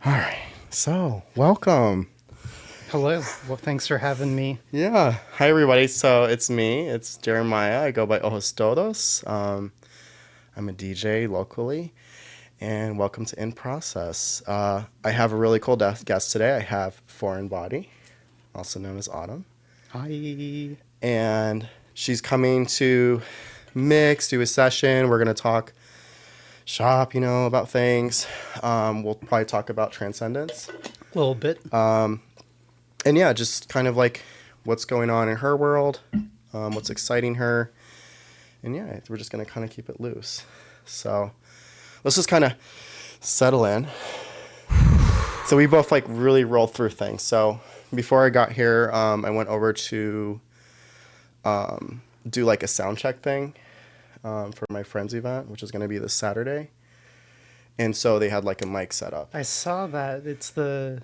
All right. So, welcome. Hello. Well, thanks for having me. Yeah. Hi, everybody. So, it's me. It's Jeremiah. I go by Ojos Todos. I'm a DJ locally. And welcome to In Process. I have a really cool guest today. I have Foreign Body, also known as Autumn. Hi. And she's coming to mix, do a session. We're going to talk shop, about things. We'll probably talk about transcendence. A little bit. And yeah, just kind of like what's going on in her world, what's exciting her. And yeah, we're just going to kind of keep it loose. So let's just kind of settle in. So we both like really rolled through things. So before I got here, I went over to do like a sound check thing for my friend's event, which is going to be this Saturday. And so they had like a mic set up. I saw that. It's the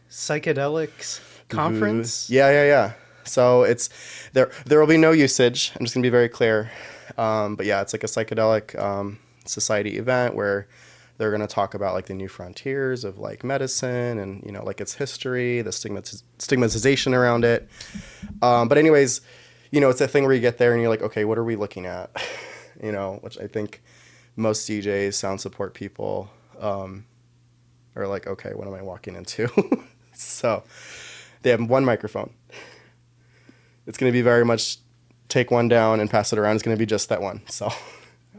psychedelics conference. Yeah. So it's there will be no usage. I'm just going to be very clear. But yeah, it's like a psychedelic society event where they're going to talk about like the new frontiers of like medicine and, like its history, the stigmatization around it. But anyways, it's a thing where you get there and you're like, okay, what are we looking at? Which I think most DJs, sound support people are like, okay, what am I walking into? So they have one microphone. It's going to be very much take one down and pass it around. It's going to be just that one. So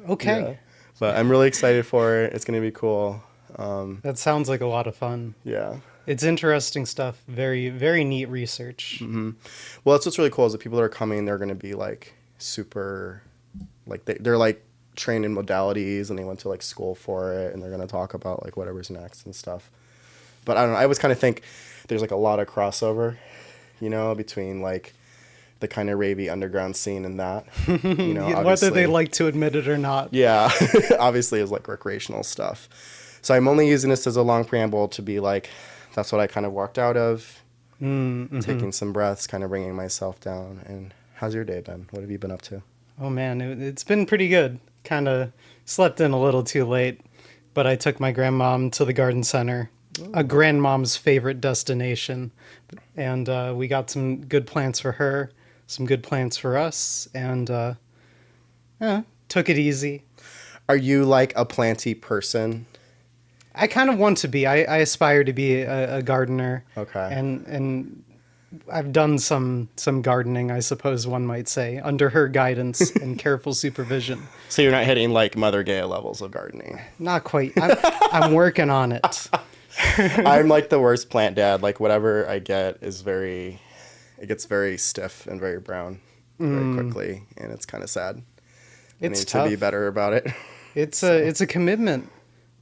Okay. yeah. But I'm really excited for it. It's going to be cool. That sounds like a lot of fun. Yeah. It's interesting stuff. Very, very neat research. Mm-hmm. Well, that's what's really cool is the people that are coming, they're going to be like super, like they're like trained in modalities and they went to like school for it and they're going to talk about like whatever's next and stuff. But I don't know. I always kind of think there's like a lot of crossover, between like the kind of ravey underground scene and that, Whether they like to admit it or not. Yeah, obviously is like recreational stuff. So I'm only using this as a long preamble to be like, that's what I kind of walked out of, taking some breaths, kind of bringing myself down. And how's your day been? What have you been up to? Oh, man. It's been pretty good. Kind of slept in a little too late, but I took my grandmom to the garden center, a grandmom's favorite destination. And we got some good plants for her, some good plants for us, and took it easy. Are you like a planty person? I kind of want to be. I aspire to be a gardener. Okay. And I've done some gardening, I suppose one might say, under her guidance and careful supervision. So you're not hitting like Mother Gaia levels of gardening. Not quite. I'm working on it. I'm like the worst plant dad. Like whatever I get it gets very stiff and very brown very quickly, and it's kind of sad. It's I need tough. to be better about it. It's a commitment.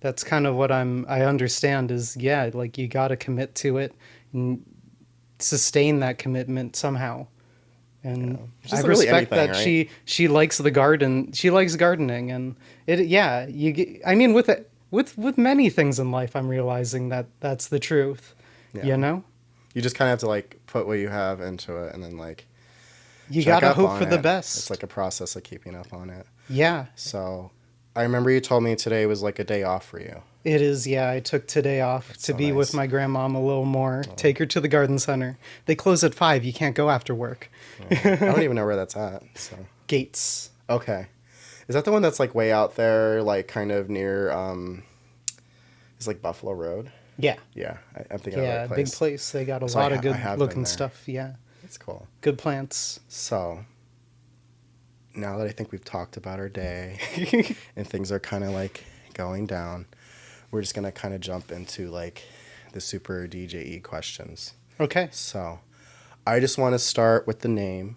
That's kind of what I understand is, yeah, like you got to commit to it and sustain that commitment somehow. And It's I just really respect anything, that right? she likes the garden. She likes gardening, and I mean with many things in life, I'm realizing that that's the truth. Yeah. You just kind of have to like put what you have into it and then like You check got to up hope on for the it. best. It's like a process of keeping up on it. Yeah, So I remember you told me today was like a day off for you. it is. Yeah, I took today off to so be with nice. my grandmom a little more, take her to the garden center. They close at 5. You can't go after work. I don't even know where that's at. So Gates. okay, is that the one that's like way out there, like kind of near? It's like Buffalo Road. Yeah. Yeah, I'm thinking of the Yeah, right big place. place. They got a So lot I of good have been looking there. stuff. Yeah. That's cool. Good plants. So now that I think we've talked about our day and things are kind of like going down, we're just gonna kind of jump into like the super DJE questions. Okay. So I just want to start with the name,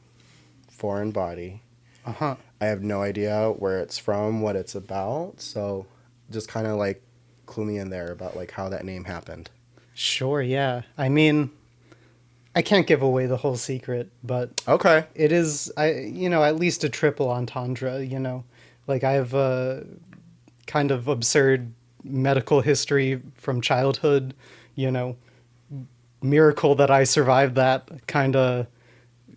Foreign Body. Uh-huh. I have no idea where it's from, what it's about. So just kind of like clue me in there about like how that name happened. Sure, yeah. I mean, I can't give away the whole secret, but Okay. it is at least a triple entendre. Like I have a kind of absurd medical history from childhood, you know, miracle that I survived that kind of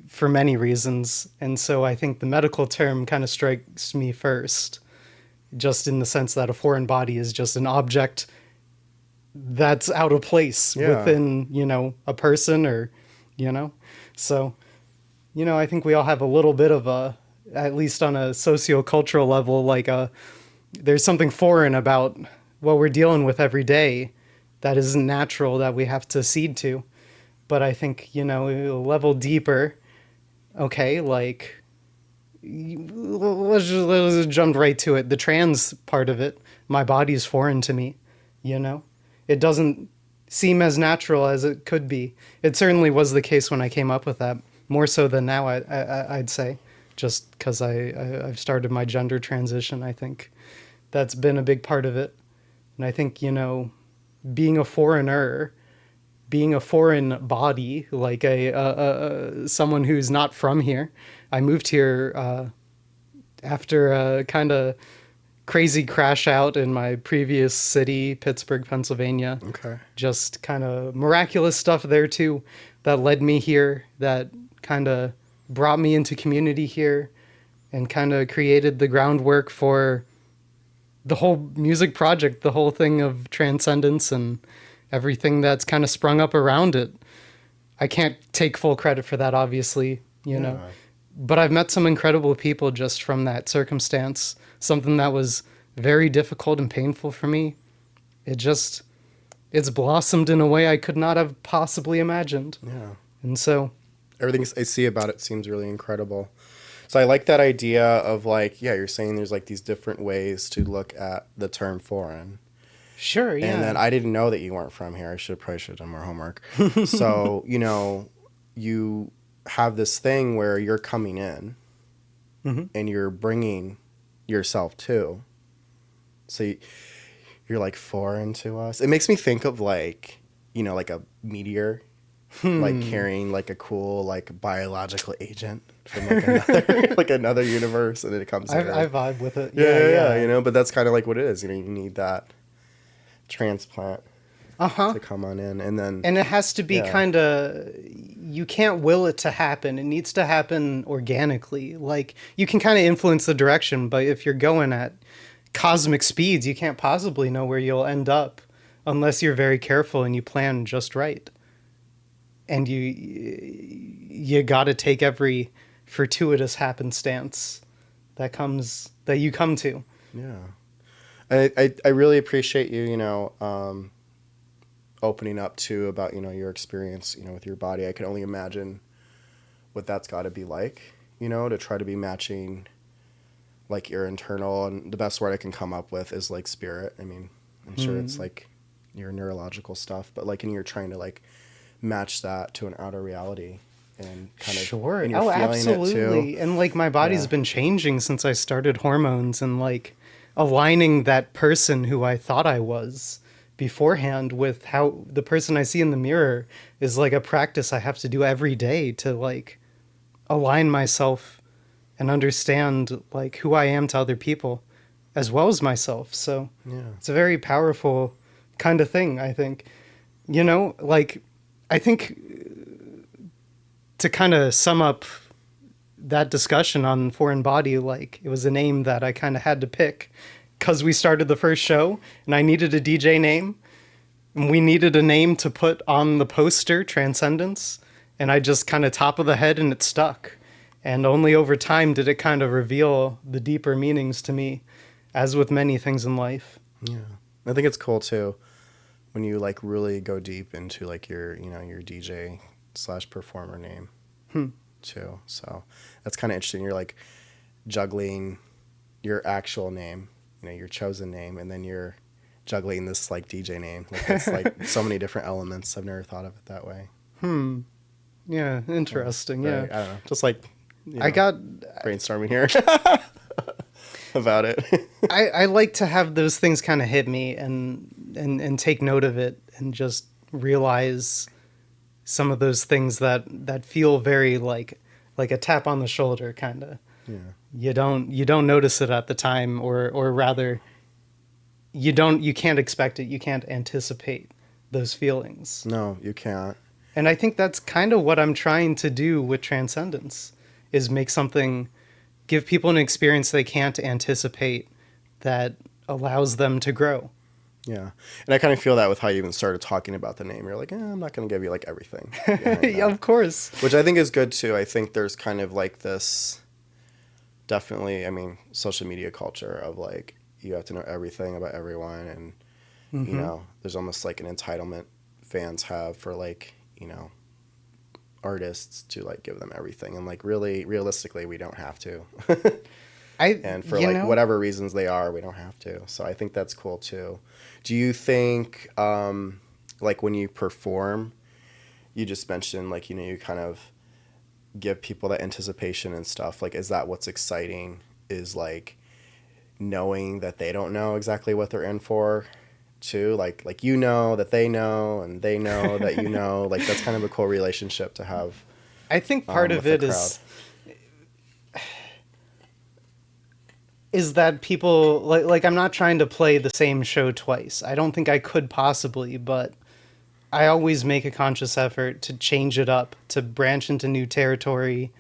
for many reasons. And so I think the medical term kind of strikes me first, just in the sense that a foreign body is just an object that's out of place Yeah. within, a person or, so, I think we all have a little bit of at least on a sociocultural level, like there's something foreign about what we're dealing with every day that isn't natural that we have to cede to. But I think, a level deeper, okay, like, let's just jump right to it. The trans part of it, my body's foreign to me, It doesn't seem as natural as it could be. It certainly was the case when I came up with that, more so than now, I'd say, just because I've started my gender transition. I think that's been a big part of it. And I think, being a foreigner, being a foreign body, like someone who's not from here. I moved here after a kind of crazy crash out in my previous city, Pittsburgh, Pennsylvania. Okay. Just kind of miraculous stuff there too that led me here, that kind of brought me into community here and kind of created the groundwork for the whole music project, the whole thing of Transcendence and everything that's kind of sprung up around it. I can't take full credit for that, obviously, but I've met some incredible people just from that circumstance, something that was very difficult and painful for me. It's blossomed in a way I could not have possibly imagined. Yeah. And so Everything I see about it seems really incredible. So I like that idea of like, yeah, you're saying there's like these different ways to look at the term foreign. sure, yeah. And then I didn't know that you weren't from here. I probably should have done more homework. So, you have this thing where you're coming in and you're bringing yourself too. So you're like foreign to us. It makes me think of like, like a meteor, like carrying like a cool, like biological agent from like another, like another universe. And then it comes here. I vibe with it. Yeah. But that's kind of like what it is. You need that transplant Uh-huh. to come on in, and then And it has to be kind of, you can't will it to happen. It needs to happen organically. Like, you can kind of influence the direction, but if you're going at cosmic speeds, you can't possibly know where you'll end up unless you're very careful and you plan just right. And you got to take every fortuitous happenstance that you come to. yeah. I really appreciate you, opening up too about, your experience, with your body. I can only imagine what that's got to be like, to try to be matching like your internal, and the best word I can come up with is like spirit. I mean, I'm sure it's like your neurological stuff, but like, and you're trying to like match that to an outer reality and kind of, Sure. and you're Oh, feeling absolutely. it too. And like my body's Yeah. been changing since I started hormones and like aligning that person who I thought I was beforehand with how the person I see in the mirror is like a practice I have to do every day to like align myself and understand like who I am to other people as well as myself. So Yeah. it's a very powerful kind of thing, I think. Like I think to kind of sum up that discussion on foreign body, like it was a name that I kind of had to pick because we started the first show and I needed a DJ name and we needed a name to put on the poster, Transcendence, and I just kind of top of the head and it stuck. And only over time did it kind of reveal the deeper meanings to me, as with many things in life. Yeah. I think it's cool too when you like really go deep into like your, your DJ / performer name too. So that's kind of interesting. You're like juggling your actual name, your chosen name, and then you're juggling this like DJ name. Like it's like so many different elements. I've never thought of it that way. Yeah, interesting. Right? Yeah. I don't know. Just like I got brainstorming here about it. I like to have those things kind of hit me and take note of it and just realize some of those things that feel very like a tap on the shoulder kind of. Yeah. You don't notice it at the time, or rather you can't expect it. You can't anticipate those feelings. No, you can't. And I think that's kind of what I'm trying to do with Transcendence, is give people an experience they can't anticipate that allows them to grow. Yeah. And I kind of feel that with how you even started talking about the name. You're like, I'm not going to give you like everything behind Yeah, that. of course. Which I think is good too. I think there's kind of like this, definitely, I mean, social media culture of like, you have to know everything about everyone. And, you know, there's almost like an entitlement fans have for like, you know, artists to like give them everything. And like really, realistically, we don't have to. And for like whatever reasons they are, we don't have to. So I think that's cool too. Do you think, like when you perform, you just mentioned like, you know, you kind of give people that anticipation and stuff. Like, is that what's exciting? Is like knowing that they don't know exactly what they're in for too? Like you know that they know and they know that you know, like that's kind of a cool relationship to have. I think part of it is that people like I'm not trying to play the same show twice. I don't think I could possibly, but I always make a conscious effort to change it up, to branch into new territory.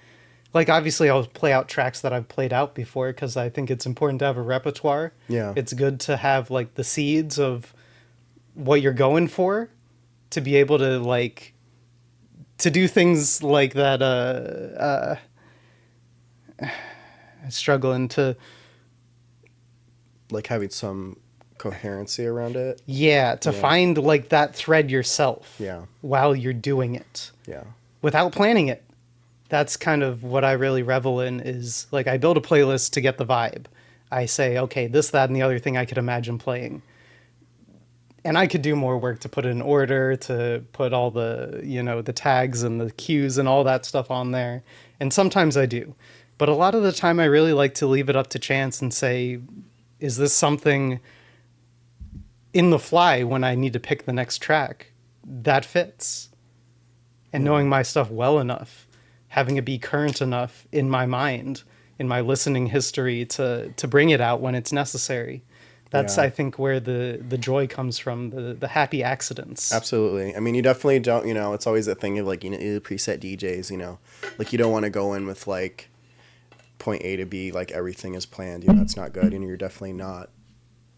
Like obviously I'll play out tracks that I've played out before because I think it's important to have a repertoire. Yeah. It's good to have like the seeds of what you're going for to be able to like to do things like that struggling to like having some coherency around it. Yeah, to find like that thread yourself. Yeah. While you're doing it. Yeah. Without planning it. That's kind of what I really revel in is like I build a playlist to get the vibe. I say, okay, this, that, and the other thing I could imagine playing. And I could do more work to put it in order, to put all the, you know, the tags and the cues and all that stuff on there. And sometimes I do. But a lot of the time I really like to leave it up to chance and say, is this something in the fly when I need to pick the next track that fits? And knowing my stuff well enough, having it be current enough in my mind, in my listening history to bring it out when it's necessary. That's, I think, where the joy comes from, the happy accidents. Absolutely. I mean, you definitely don't, you know, it's always a thing of like, you know, preset DJs, you know, like you don't want to go in with like point A to B, like everything is planned, you know, it's not good. And you're definitely not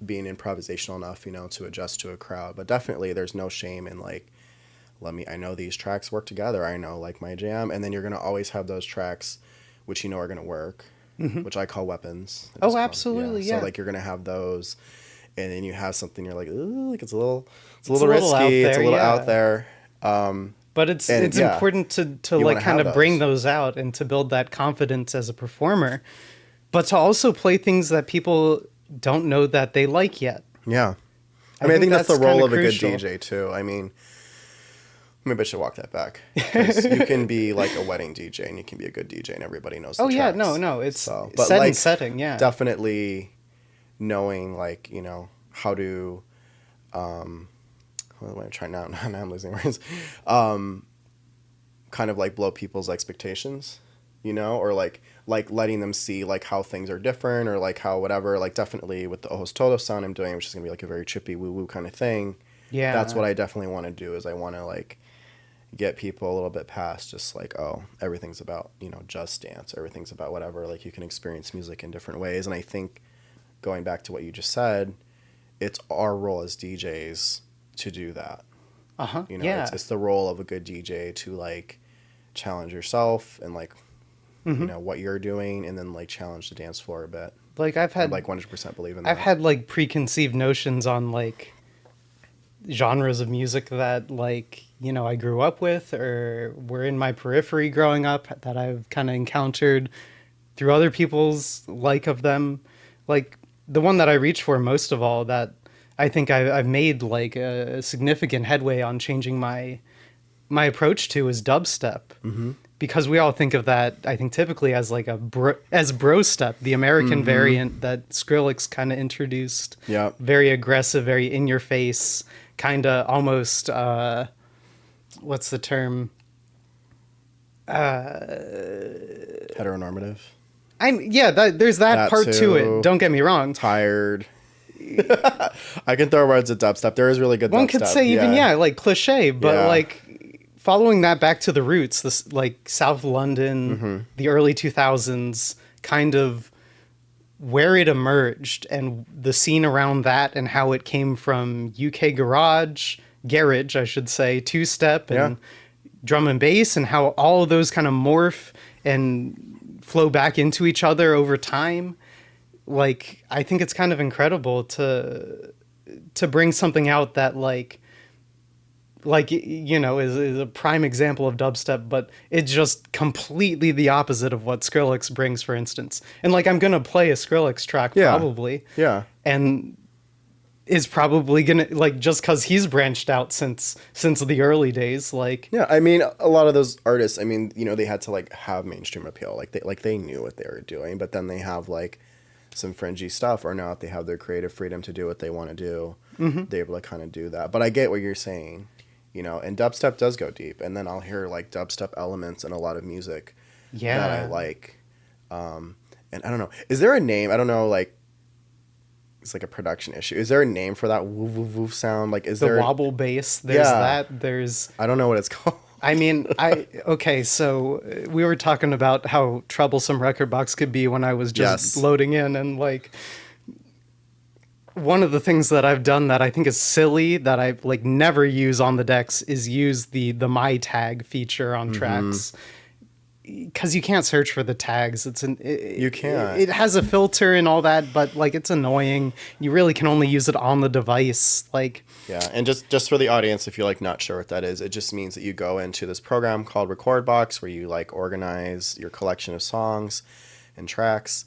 being improvisational enough, you know, to adjust to a crowd. But definitely there's no shame in like, I know these tracks work together. I know like my jam. And then you're going to always have those tracks which you know are going to work, which I call weapons. Oh, absolutely. Yeah. So like you're going to have those, and then you have something you're like, ooh, like it's a little risky. It's a little out there. But it's important to like kind of bring those out and to build that confidence as a performer, but to also play things that people don't know that they like yet. Yeah. I mean, I think that's the role of a good DJ too. I mean, maybe I should walk that back. 'Cause you can be like a wedding DJ and you can be a good DJ and everybody knows the tracks. No. It's but set like, and setting, yeah. Definitely knowing like, you know, how to, what am I trying now? Now I'm losing words. Kind of like blow people's expectations, you know, or like letting them see like how things are different or like how whatever, like definitely with the Ojos Todos sound I'm doing, which is gonna be like a very trippy woo woo kind of thing. Yeah. That's what I definitely want to do is I want to like get people a little bit past just like, oh, everything's about, you know, just dance. Everything's about whatever. Like you can experience music in different ways. And I think going back to what you just said, it's our role as DJs to do that. You know, it's the role of a good DJ to like challenge yourself and like, you know, what you're doing and then like challenge the dance floor a bit. Like I've had like 100% believe in that. I've had like preconceived notions on like genres of music that like, you know, I grew up with or were in my periphery growing up that I've kind of encountered through other people's like of them. Like the one that I reach for most of all that I think I've made like a significant headway on changing my approach to is dubstep. Because we all think of that, I think typically as like as bro step, the American variant that Skrillex kind of introduced. Yeah. Very aggressive, very in your face, kind of almost, what's the term? Heteronormative. There's that part to it. Don't get me wrong. Tired. I can throw words at dubstep. There is really good dubstep. One could say even, like cliche, but like following that back to the roots, this like South London, the early 2000s kind of where it emerged and the scene around that and how it came from UK garage, I should say, two step and drum and bass, and how all of those kind of morph and flow back into each other over time. Like, I think it's kind of incredible to bring something out that is a prime example of dubstep, but it's just completely the opposite of what Skrillex brings, for instance. And like, I'm gonna play a Skrillex track probably, and is probably gonna, like, just because he's branched out since the early days, like. Yeah, I mean, a lot of those artists, I mean, they had to like have mainstream appeal, like they knew what they were doing, but then they have like some fringy stuff, or now if they have their creative freedom to do what they want to do, they're able to kind of do that. But I get what you're saying. And dubstep does go deep, and then I'll hear like dubstep elements in a lot of music that I like. And I don't know, is there a name? I don't know, like, it's like a production issue. Is there a name for that woof woof woof sound? Like, is there wobble bass? There's that. There's, I don't know what it's called. I mean, okay, so we were talking about how troublesome Rekordbox could be when I was just loading in, and like, one of the things that I've done that I think is silly that I like never use on the decks is use the my tag feature on tracks, because you can't search for the tags. You can't. It has a filter and all that, but like, it's annoying. You really can only use it on the device. Like, yeah, and just for the audience, if you're like not sure what that is, it just means that you go into this program called Rekordbox, where you like organize your collection of songs and tracks,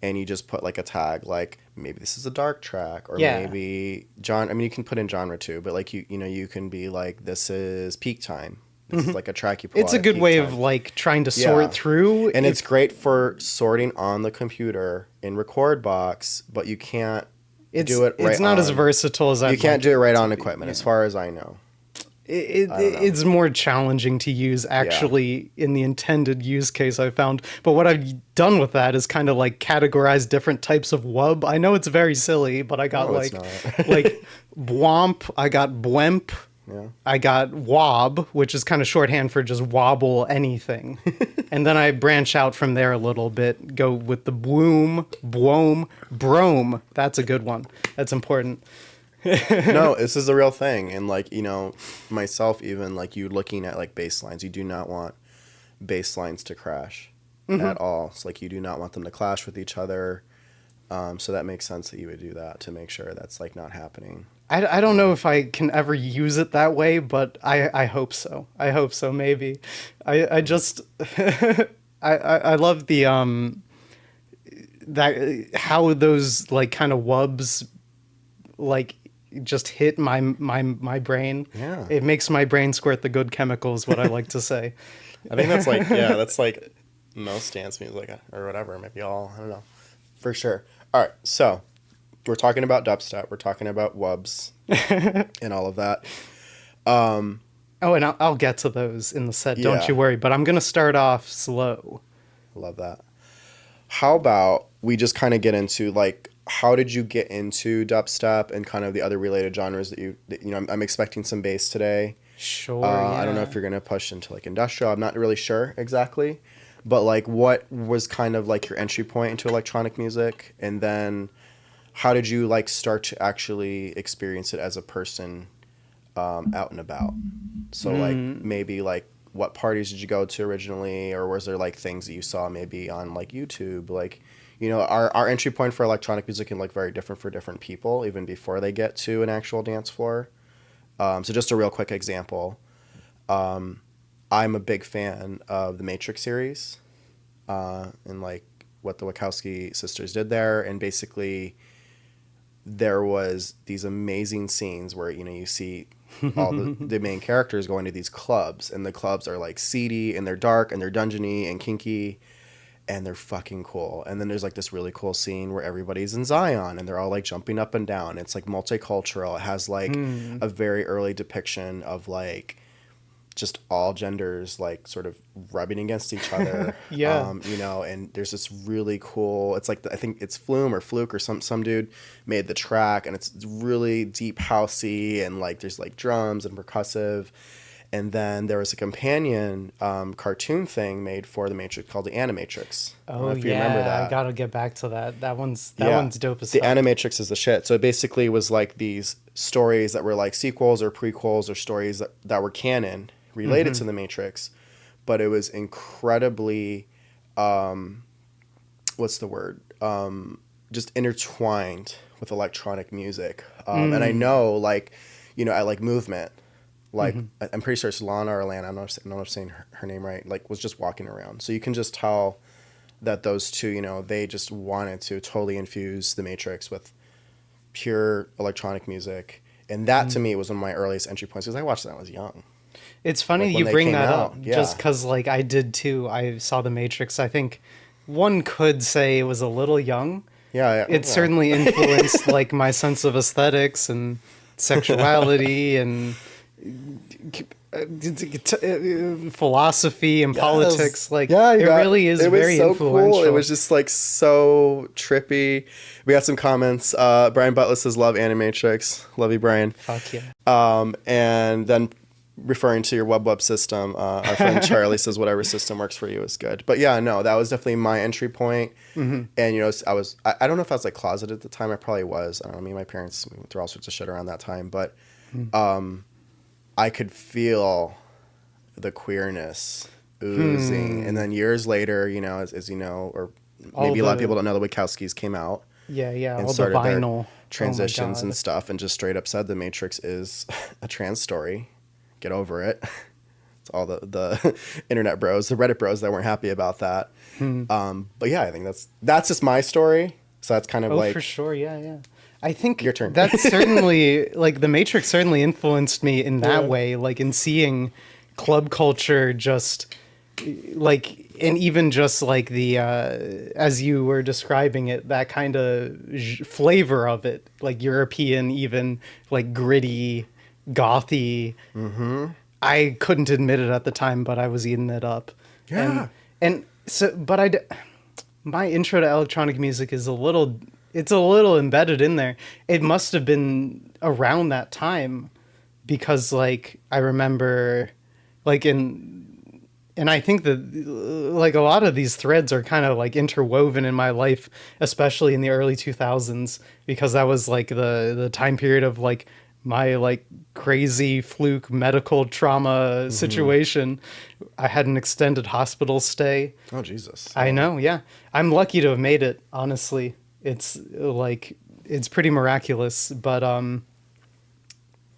and you just put like a tag, like maybe this is a dark track, or maybe I mean, you can put in genre too, but like you can be like, this is peak time. This is like a track you pull. It's a good way of like trying to sort through, and it's great for sorting on the computer in Rekordbox, but you can't do it right. It's not as versatile as you can't do it right on equipment, as far as I know. It's more challenging to use actually in the intended use case, I found. But what I've done with that is kind of like categorize different types of wub. I know it's very silly, but I got like bwomp, I got bwemp, I got wob, which is kind of shorthand for just wobble anything. And then I branch out from there a little bit, go with the boom, bwom, brome. That's a good one. That's important. No, this is the real thing. And like, myself, even like, you looking at like bass lines, you do not want bass lines to crash at all. It's like, you do not want them to clash with each other. So that makes sense that you would do that, to make sure that's like not happening. I don't know if I can ever use it that way, but I hope so. I hope so. Maybe I just, I love the, that how those like kind of wubs like just hit my brain. Yeah. It makes my brain squirt the good chemicals, what I like to say. I think that's like, that's like most dance music or whatever. Maybe all, I don't know. For sure. All right. So we're talking about dubstep. We're talking about wubs and all of that. Oh, and I'll get to those in the set. Don't you worry. But I'm going to start off slow. Love that. How about we just kind of get into like, how did you get into dubstep and kind of the other related genres that I'm expecting some bass today. Sure. I don't know if you're going to push into like industrial. I'm not really sure exactly, but like, what was kind of like your entry point into electronic music? And then how did you like start to actually experience it as a person, out and about? So like, maybe like, what parties did you go to originally? Or was there like things that you saw maybe on like YouTube? Like, our entry point for electronic music can look very different for different people, even before they get to an actual dance floor. So just a real quick example. I'm a big fan of the Matrix series, and like what the Wachowski sisters did there. And basically there was these amazing scenes where, you see all the main characters going to these clubs, and the clubs are like seedy and they're dark and they're dungeony and kinky, and they're fucking cool. And then there's like this really cool scene where everybody's in Zion and they're all like jumping up and down. It's like multicultural. It has like a very early depiction of like just all genders like sort of rubbing against each other. And there's this really cool, it's like I think it's Flume or Fluke or some dude made the track, and it's really deep housey, and like there's like drums and percussive. And then there was a companion cartoon thing made for the Matrix called the Animatrix. I don't know Oh if you remember yeah, that. I gotta get back to that. That Yeah. one's dope as The fuck. Animatrix is the shit. So it basically was like these stories that were like sequels or prequels or stories that were canon related to the Matrix, but it was incredibly, what's the word? Just intertwined with electronic music. And I know, like, you know, I like Movement. Like, I'm pretty sure it's Lana or Lana. I don't know if I'm saying her name right. Like, was just walking around. So you can just tell that those two, you know, they just wanted to totally infuse the Matrix with pure electronic music. And that to me was one of my earliest entry points because I watched that when I was young. It's funny Like, when you they bring came that out, up yeah. just because like I did too. I saw The Matrix. I think one could say it was a little young. Yeah. It yeah. certainly influenced like my sense of aesthetics and sexuality and philosophy and politics. Like yeah, it really is it was very so influential. cool. It was just like so trippy. We got some comments. Brian Butler says, "Love Animatrix." Love you, Brian. Fuck yeah. And then referring to your web system, our friend Charlie says, "Whatever system works for you is good." But yeah, no, that was definitely my entry point. And you know, I don't know if I was like closeted at the time. I probably was. I don't know. Me and my parents we went through all sorts of shit around that time, but I could feel the queerness oozing. And then years later, you know, as you know, or maybe a lot of people don't know, the Wachowskis came out Yeah, and all the started their vinyl transitions Oh my and God. stuff, and just straight up said the Matrix is a trans story. Get over it. It's all the internet bros, the Reddit bros that weren't happy about that. But yeah, I think that's just my story. So that's kind of Oh, like for sure. Yeah. I think Your turn. that's certainly like The Matrix certainly influenced me in that Yeah. way, like in seeing club culture just like, and even just like the as you were describing it, that kind of flavor of it, like European, even like gritty, gothy. I couldn't admit it at the time, but I was eating it up. Yeah. And so, but my intro to electronic music is it's a little embedded in there. It must have been around that time because like I remember like and I think that like a lot of these threads are kind of like interwoven in my life, especially in the early 2000s, because that was like the time period of like my like crazy fluke medical trauma situation. I had an extended hospital stay. oh Jesus. I know, yeah. I'm lucky to have made it, honestly. It's like it's pretty miraculous, but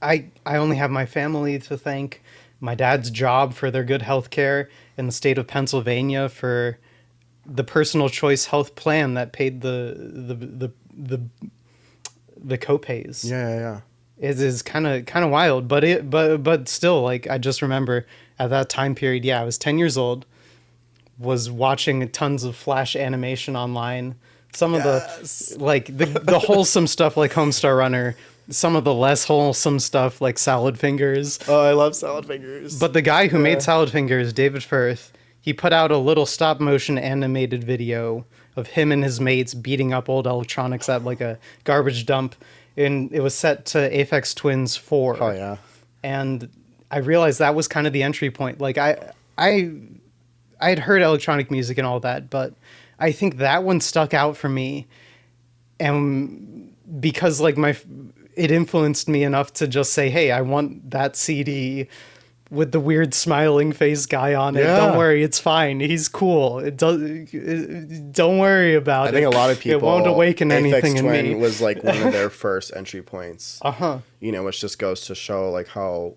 I only have my family to thank, my dad's job for their good health care, in the state of Pennsylvania for the personal choice health plan that paid the copays. Yeah. It is kind of wild, but still, like I just remember at that time period, yeah, I was 10 years old, was watching tons of Flash animation online. Some of Yes. the like the wholesome stuff like Homestar Runner, some of the less wholesome stuff like Salad Fingers. Oh, I love salad fingers. But the guy who made Salad Fingers, David Firth, he put out a little stop motion animated video of him and his mates beating up old electronics at like a garbage dump, and it was set to Aphex Twins 4. oh yeah. And I realized that was kind of the entry point. Like I had heard electronic music and all that, but I think that one stuck out for me, and because like it influenced me enough to just say, hey, I want that CD with the weird smiling face guy on it. Yeah. Don't worry, it's fine. He's cool. Don't worry about it. I think a lot of people. It won't awaken anything Aphex in Twin me. was like one of their first entry points. Uh-huh. You know, which just goes to show like how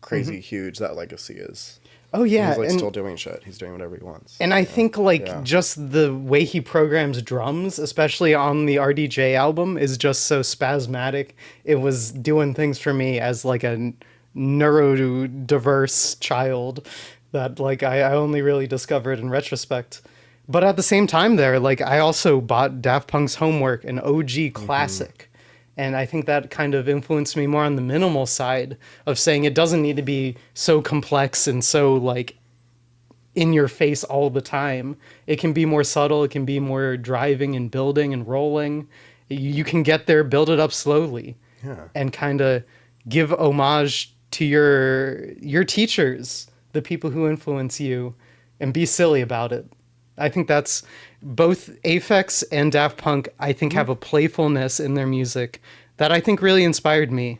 crazy huge that legacy is. Oh yeah, He's like and still doing shit. He's doing whatever he wants. And I think like Yeah. just the way he programs drums, especially on the RDJ album, is just so spasmatic. It was doing things for me as like a neurodiverse child that like I only really discovered in retrospect. But at the same time there, like I also bought Daft Punk's Homework, an OG classic. And I think that kind of influenced me more on the minimal side of saying it doesn't need to be so complex and so like in your face all the time. It can be more subtle. It can be more driving and building and rolling. You can get there, build it up slowly, Yeah. and kind of give homage to your teachers, the people who influence you, and be silly about it. I think that's both Aphex and Daft Punk, I think, have a playfulness in their music that I think really inspired me.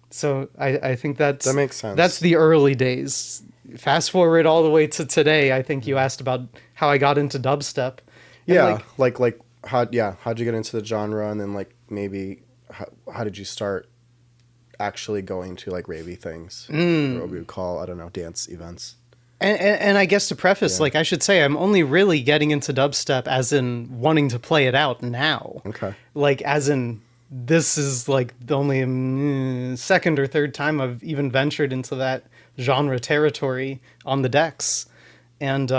So I think that makes sense. That's the early days. Fast forward all the way to today. I think you asked about how I got into dubstep. And Yeah, like how'd you get into the genre, and then like maybe how did you start actually going to like ravey things, or what we would call, I don't know, dance events? And I guess to preface, Yeah. like I should say, I'm only really getting into dubstep as in wanting to play it out now. Okay. Like as in this is like the only second or third time I've even ventured into that genre territory on the decks. And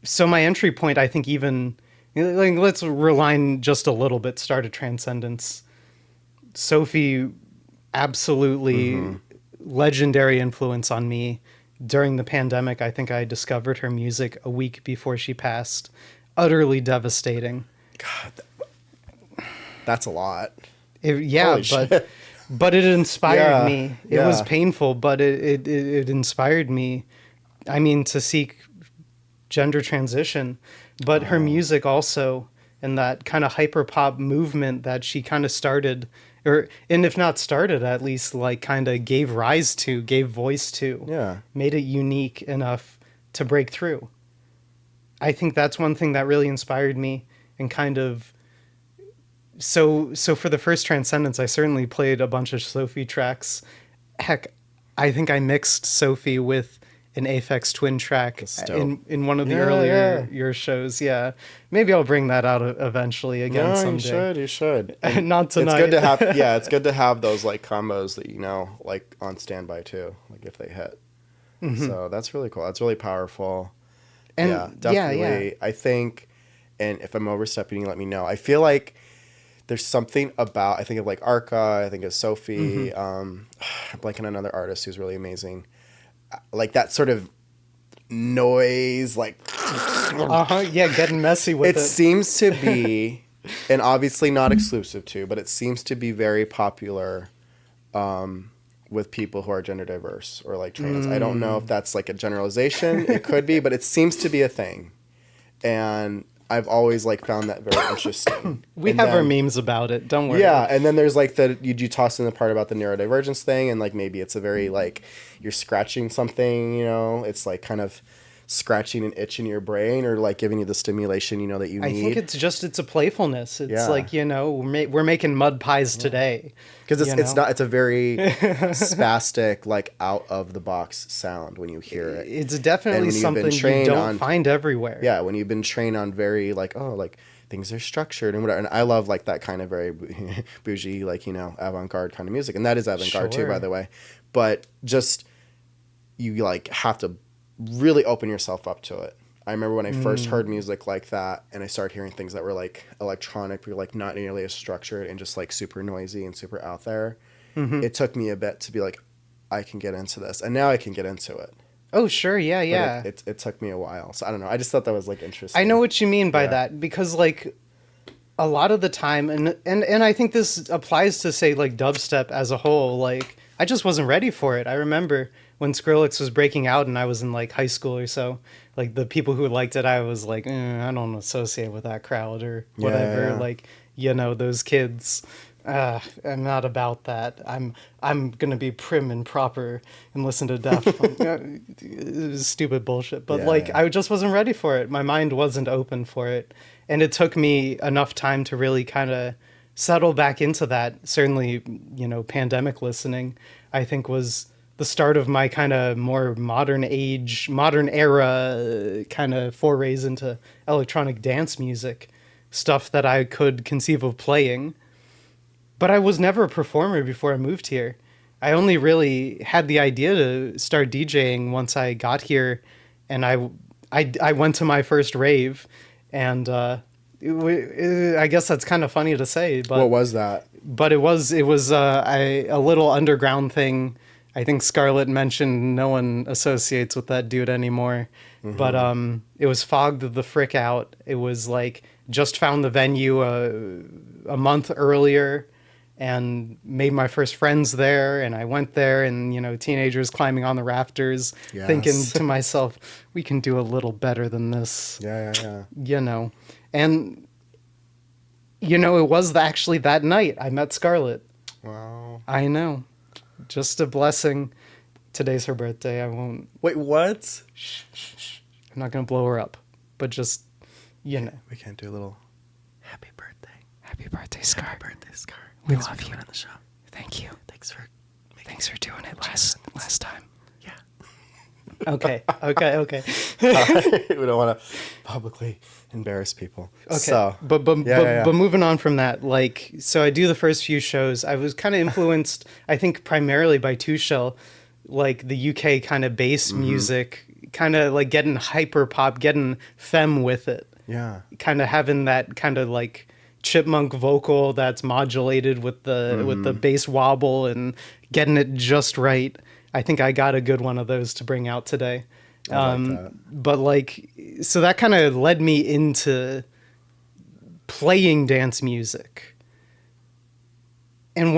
so my entry point, I think, even like let's rewind just a little bit. Start of Transcendence. Sophie, absolutely legendary influence on me during the pandemic. I think I discovered her music a week before she passed. Utterly devastating. God, that's a lot. Yeah, Holy shit. but it inspired Yeah, me. It was yeah. painful, but it inspired me. I mean, to seek gender transition, but her music also, and that kind of hyper pop movement that she kind of started, and if not started, at least like kind of gave rise to, gave voice to, Yeah. made it unique enough to break through. I think that's one thing that really inspired me, and kind of so for the first Transcendence, I certainly played a bunch of Sophie tracks. Heck, I think I mixed Sophie with an Aphex Twin track That's dope. in one of the Yeah, earlier yeah. your shows. Yeah, maybe I'll bring that out eventually again No, someday. you should. Not tonight. It's good to have, yeah, it's good to have those like combos that, you know, like on standby too, like if they hit. So that's really cool. That's really powerful. And yeah, yeah, definitely. yeah. I think, and if I'm overstepping, you let me know. I feel like there's something about, I think of like Arca, I think of Sophie, I'm blanking on another artist who's really amazing. Like that sort of noise, like Yeah, getting messy with it it. seems to be, and obviously not exclusive to, but it seems to be very popular with people who are gender diverse or like trans. I don't know if that's like a generalization. It could be, but it seems to be a thing. And I've always like found that very interesting. We And have our then- memes about it. Don't worry. yeah, and then there's like you toss in the part about the neurodivergence thing, and like maybe it's a very like you're scratching something, you know, it's like kind of scratching an itch in your brain or like giving you the stimulation, you know, that you I need. think it's a playfulness. It's Yeah. like, you know, we're making mud pies today. Because you it's know? not, it's a very spastic, like out of the box sound when you hear it. It's And definitely when you've been something you trained don't on- find everywhere. Yeah, when you've been trained on very like, oh, like things are structured and whatever. And I love like that kind of very bougie, like, you know, avant-garde kind of music. And that is avant-garde too, by Sure. the way. But just, you like have to really open yourself up to it. I remember when I first heard music like that and I started hearing things that were like electronic, but like not nearly as structured and just like super noisy and super out there. It took me a bit to be like, I can get into this. And now I can get into it. Oh, sure. Yeah, But yeah. it took me a while. So I don't know. I just thought that was like interesting. I know what you mean by Yeah. that, because like a lot of the time, and I think this applies to say like dubstep as a whole, like I just wasn't ready for it. I remember when Skrillex was breaking out and I was in like high school or so, like the people who liked it, I was like, I don't associate with that crowd or whatever. Yeah. Like, you know, those kids. I'm not about that. I'm gonna be prim and proper and listen to Daft Punk. Stupid bullshit. But Yeah, like, yeah. I just wasn't ready for it. My mind wasn't open for it, and it took me enough time to really kind of settle back into that. Certainly, you know, pandemic listening, I think, was the start of my kind of more modern era kind of forays into electronic dance music, stuff that I could conceive of playing. But I was never a performer before I moved here. I only really had the idea to start DJing once I got here, and I went to my first rave, and I guess that's kind of funny to say, but What was that? but it was a little underground thing. I think Scarlett mentioned no one associates with that dude anymore. But it was Fogged the Frick Out. It was like just found the venue a month earlier, and made my first friends there. And I went there, and teenagers climbing on the rafters, thinking Yes. to myself, we can do a little better than this. Yeah. Yeah. And it was actually that night I met Scarlett. Wow. I know, just a blessing. Today's her birthday. I won't. Wait, what? I'm not gonna blow her up, but just We can't do a little happy birthday. Happy birthday, Scar. Happy birthday, Scar. We Thanks love for you. coming on the show. Thank you. Thanks for doing it last time. Yeah. Okay. We don't want to publicly embarrass people. Okay. So, but yeah. moving on from that, so I do the first few shows. I was kind of influenced, I think, primarily by Two Shell, like the UK kind of bass music, kind of like getting hyper pop, getting femme with it. yeah. Kind of having that kind of like chipmunk vocal that's modulated with the bass wobble and getting it just right. I think I got a good one of those to bring out today. I like that. But so that kind of led me into playing dance music. And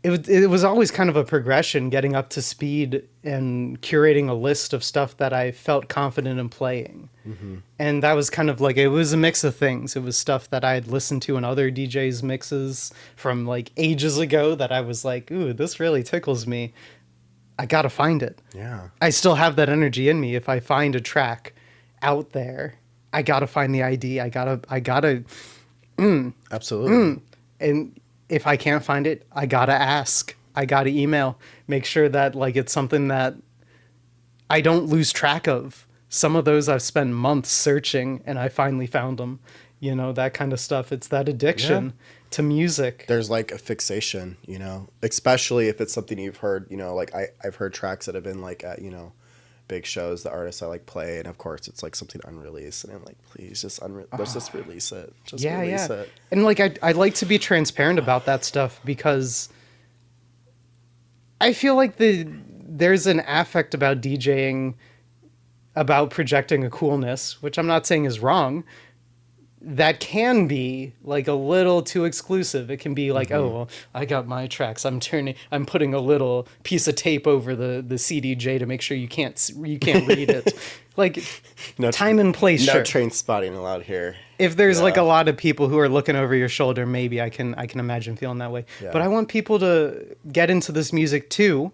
it was always kind of a progression, getting up to speed and curating a list of stuff that I felt confident in playing. And that was kind of it was a mix of things. It was stuff that I had listened to in other DJs' mixes from ages ago that I was like, ooh, this really tickles me. I gotta find it. Yeah. I still have that energy in me. If I find a track out there, I gotta find the ID. I gotta, Absolutely. and if I can't find it, I gotta ask. I gotta email. Make sure that it's something that I don't lose track of. Some of those I've spent months searching, and I finally found them. That kind of stuff. It's that addiction to music. There's a fixation, especially if it's something you've heard, I've heard tracks that have been at, big shows, the artists I play. And of course it's something unreleased. And I'm like, please just let's just release it. Just release it. And I like to be transparent about that stuff because I feel like there's an affect about DJing, about projecting a coolness, which I'm not saying is wrong, that can be a little too exclusive. It can be oh, well, I got my tracks. I'm putting a little piece of tape over the CDJ to make sure you can't read it. No time and place. No sure. train spotting allowed here. If there's a lot of people who are looking over your shoulder, maybe I can imagine feeling that way. Yeah. But I want people to get into this music too.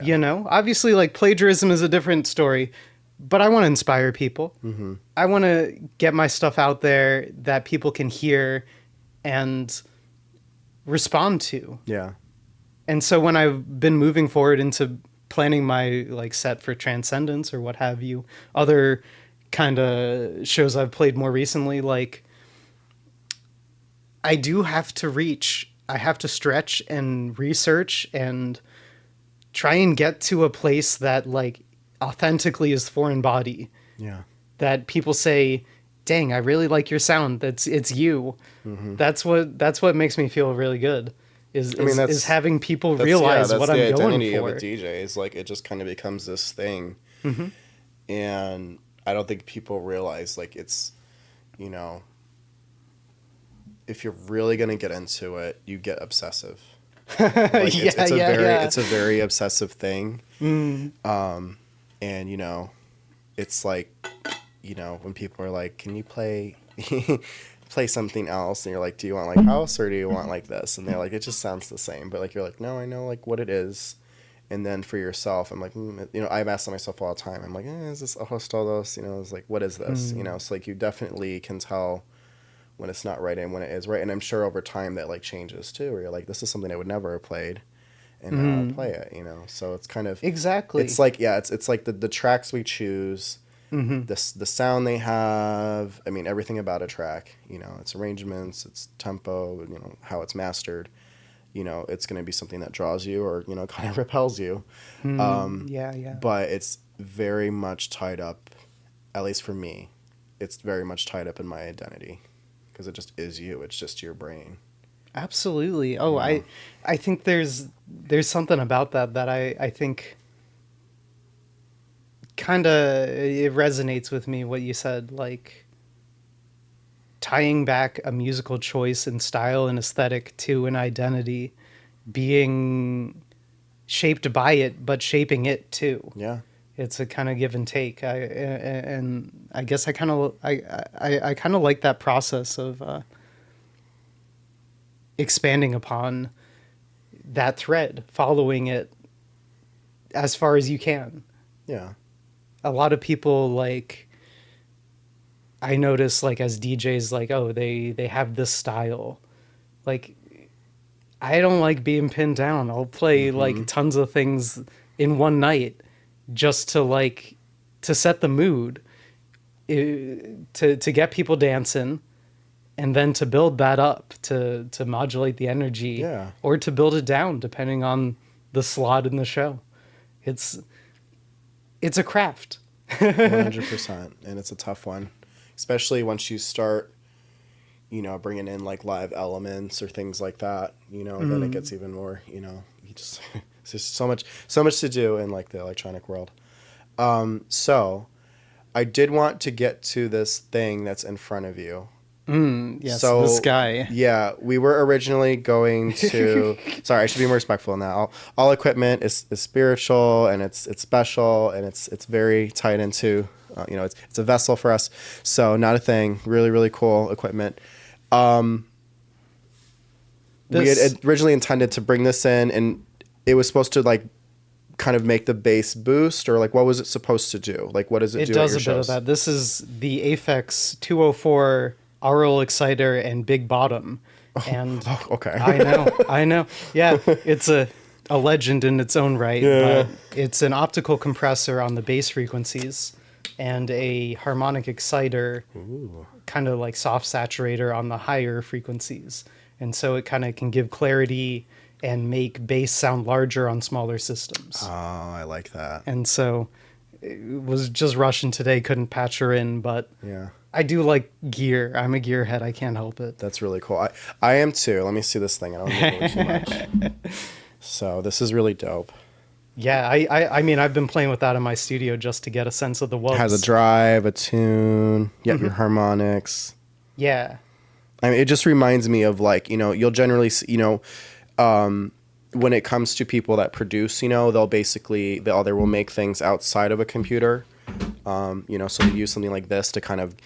Yeah. Obviously plagiarism is a different story. But I want to inspire people. Mm-hmm. I want to get my stuff out there that people can hear and respond to. Yeah. And so when I've been moving forward into planning my set for Transcendence or what have you, other kind of shows I've played more recently, I do have to reach. I have to stretch and research and try and get to a place that authentically is foreign body. Yeah. That people say, dang, I really like your sound. It's you. Mm-hmm. That's what makes me feel really good. Is having people realize what I'm going for. That's the identity of a DJ. Is it just kind of becomes this thing. Mm-hmm. And I don't think people realize it's, if you're really going to get into it, you get obsessive. It's a very obsessive thing. Mm. And it's when people are like, can you play something else? And you're like, do you want house or do you want this? And they're like, it just sounds the same. But you're like, no, I know what it is. And then for yourself, I'm like, I've asked myself all the time. I'm like, is this ojos todos? It's what is this? So you definitely can tell when it's not right and when it is right. And I'm sure over time that changes too, where you're like, this is something I would never have played. And now I'll play it, So it's kind of exactly. It's it's the tracks we choose, the sound they have. I mean, everything about a track. Its arrangements, its tempo. How it's mastered. It's going to be something that draws you or kind of repels you. But it's very much tied up, at least for me. It's very much tied up in my identity because it just is you. It's just your brain. Absolutely. Oh, yeah. I think there's something about that I think kind of it resonates with me what you said, like tying back a musical choice and style and aesthetic to an identity, being shaped by it, but shaping it too. Yeah. It's a kind of give and take. And I guess I kind of like that process of expanding upon that thread, following it as far as you can. Yeah. A lot of people, like, I notice, like, as DJs, like, oh, they have this style. Like, I don't like being pinned down. I'll play like tons of things in one night just to like to set the mood, to get people dancing, and then to build that up, to modulate the energy, Yeah. or to build it down depending on the slot in the show. It's a craft. 100%. And it's a tough one, especially once you start, bringing in like live elements or things like that, then it gets even more, you just, it's just so much to do in like the electronic world. So I did want to get to this thing that's in front of you. Yes, So this guy. yeah, we were originally going to. Sorry, I should be more respectful in that. All equipment is spiritual, and it's special, and it's very tied into. It's a vessel for us. So not a thing. Really really cool equipment. We had originally intended to bring this in, and it was supposed to like kind of make the bass boost, or like what was it supposed to do? Like what does it do? It does at a your bit of shows? that. This is the Aphex 204 Aural Exciter and Big Bottom. And Oh, okay. I know. Yeah, it's a legend in its own right, Yeah. but it's an optical compressor on the bass frequencies and a harmonic exciter, kind of like soft saturator on the higher frequencies. And so it kind of can give clarity and make bass sound larger on smaller systems. Oh, I like that. And so it was just rushing today, couldn't patch her in, but Yeah. I do like gear. I'm a gearhead. I can't help it. That's really cool. I am too. Let me see this thing. I don't give away too much. So this is really dope. Yeah, I mean, I've been playing with that in my studio just to get a sense of the wubs. It has a drive, a tune, your harmonics. Yeah. I mean, it just reminds me of like, you'll generally see, when it comes to people that produce, they'll basically, they will make things outside of a computer. So they use something like this to kind of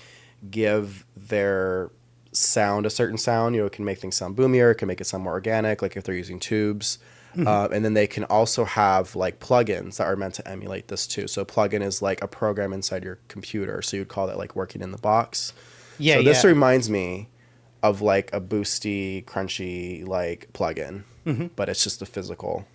give their sound a certain sound. It can make things sound boomier. It can make it sound more organic, like if they're using tubes. And then they can also have like plugins that are meant to emulate this too. So plugin is like a program inside your computer. So you'd call that like working in the box. Yeah, So this yeah. reminds me of like a boosty, crunchy like plugin, but it's just a physical.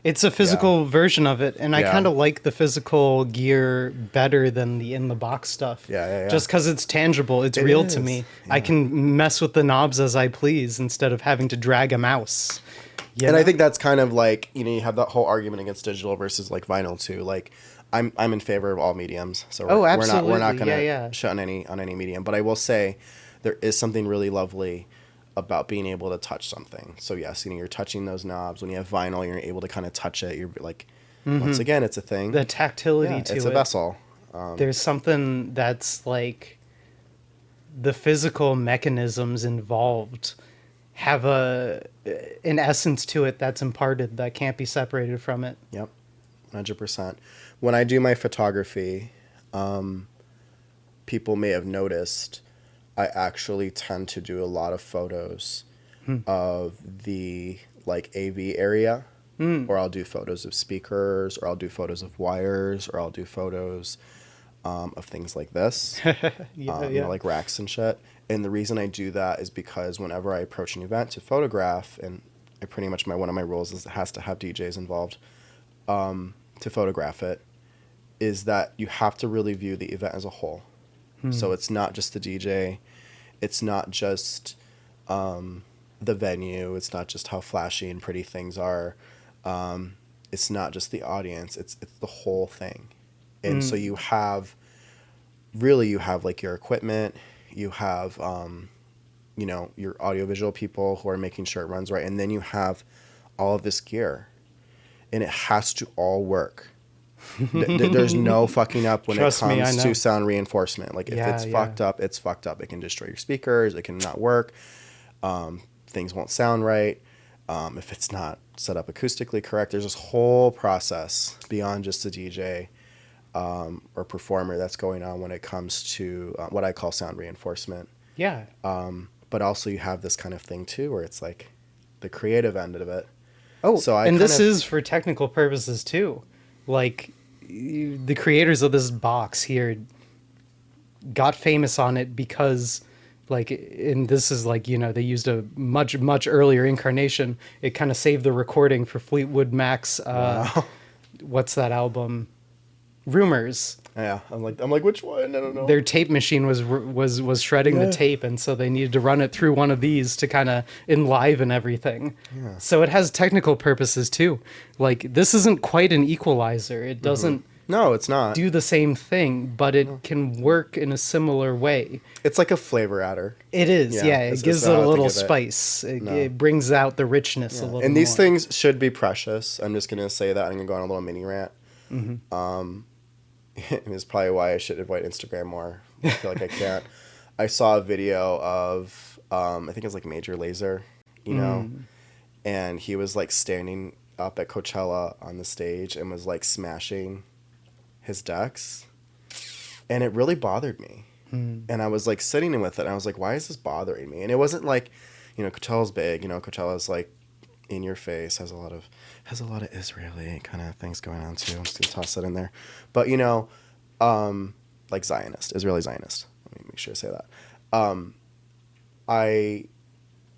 It's a physical version of it, and I Yeah. kind of like the physical gear better than the in-the-box stuff. Yeah. Just because it's tangible, it's It real to is, me. I can mess with the knobs as I please instead of having to drag a mouse. You And know? I think that's kind of like, you have that whole argument against digital versus like vinyl too. Like I'm in favor of all mediums. So Oh, we're not absolutely. going to Yeah. shut on any medium, but I will say there is something really lovely about being able to touch something. So yes, you're touching those knobs. When you have vinyl, you're able to kind of touch it. You're like, once again, it's a thing. The tactility Yeah, to it's it. a vessel. There's something that's like the physical mechanisms involved have an essence to it that's imparted that can't be separated from it. Yep, 100%. When I do my photography, people may have noticed I actually tend to do a lot of photos of the like AV area, or I'll do photos of speakers, or I'll do photos of wires, or I'll do photos of things like this, like racks and shit. And the reason I do that is because whenever I approach an event to photograph, and I pretty much one of my rules is it has to have DJs involved to photograph it, is that you have to really view the event as a whole. So it's not just the DJ, it's not just the venue, it's not just how flashy and pretty things are, it's not just the audience, it's the whole thing. And so you have like your equipment, you have your audiovisual people who are making sure it runs right, and then you have all of this gear, and it has to all work There's no fucking up when Trust it me, I comes know. to sound reinforcement. Like if Yeah, it's yeah. fucked up, it's fucked up. It can destroy your speakers. It can not work. Things won't sound right. If it's not set up acoustically correct, there's this whole process beyond just the DJ or performer that's going on when it comes to what I call sound reinforcement. Yeah. But also you have this kind of thing too, where it's like the creative end of it. Oh, So I and this kind of- is for technical purposes too. Like the creators of this box here got famous on it because like, and this is like, you know, they used a much earlier incarnation. It kind of saved the recording for Fleetwood Mac's what's that album? Rumors. Yeah, I'm like, which one? I don't know. Their tape machine was shredding the tape, and so they needed to run it through one of these to kind of enliven everything. Yeah. So it has technical purposes too. Like this isn't quite an equalizer. It doesn't No, it's not. do the same thing, but it can work in a similar way. It's like a flavor adder. It is, Yeah, yeah. it's- It gives it's it how I a think little of it. spice. It, No. it brings out the richness a little And these more. things should be precious. I'm just gonna say that. I'm gonna go on a little mini rant. It's probably why I should avoid Instagram more. I feel like I can't. I saw a video of I think it was like Major Lazer, you know, and he was like standing up at Coachella on the stage and was like smashing his decks, and it really bothered me. And I was like sitting with it, and I was like, why is this bothering me? And it wasn't like, you know, Coachella's big, you know, Coachella's like in your face, has a lot of Israeli kind of things going on too. I'm just gonna toss that in there, but you know, like Israeli Zionist. Let me make sure I say that. I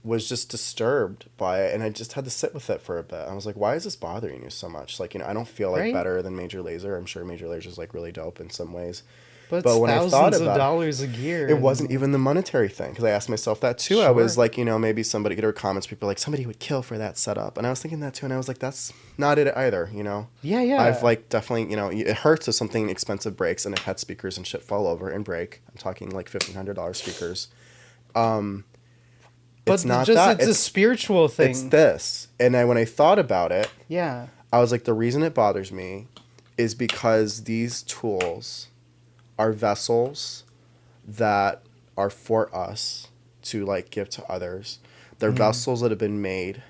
was just disturbed by it, and I just had to sit with it for a bit. I was like, why is this bothering you so much? Like, you know, I don't feel like Right? better than Major Lazer. I'm sure Major Lazer is like really dope in some ways. but but it's when I thousands thought of about it, dollars a year. It wasn't even the monetary thing, because I asked myself that too. I was Sure. like, you know, maybe somebody could, or comments, people like, somebody would kill for that setup. And I was thinking that too, and I was like, that's not it either, you know? Yeah, yeah. I've like definitely, you know, it hurts if something expensive breaks, and I've had speakers and shit fall over and break. I'm talking like $1,500 speakers. But It's not just, that. It's a spiritual thing. It's this. And when I thought about it, Yeah. I was like, the reason it bothers me is because these tools are vessels that are for us to like give to others. They're vessels that have been made,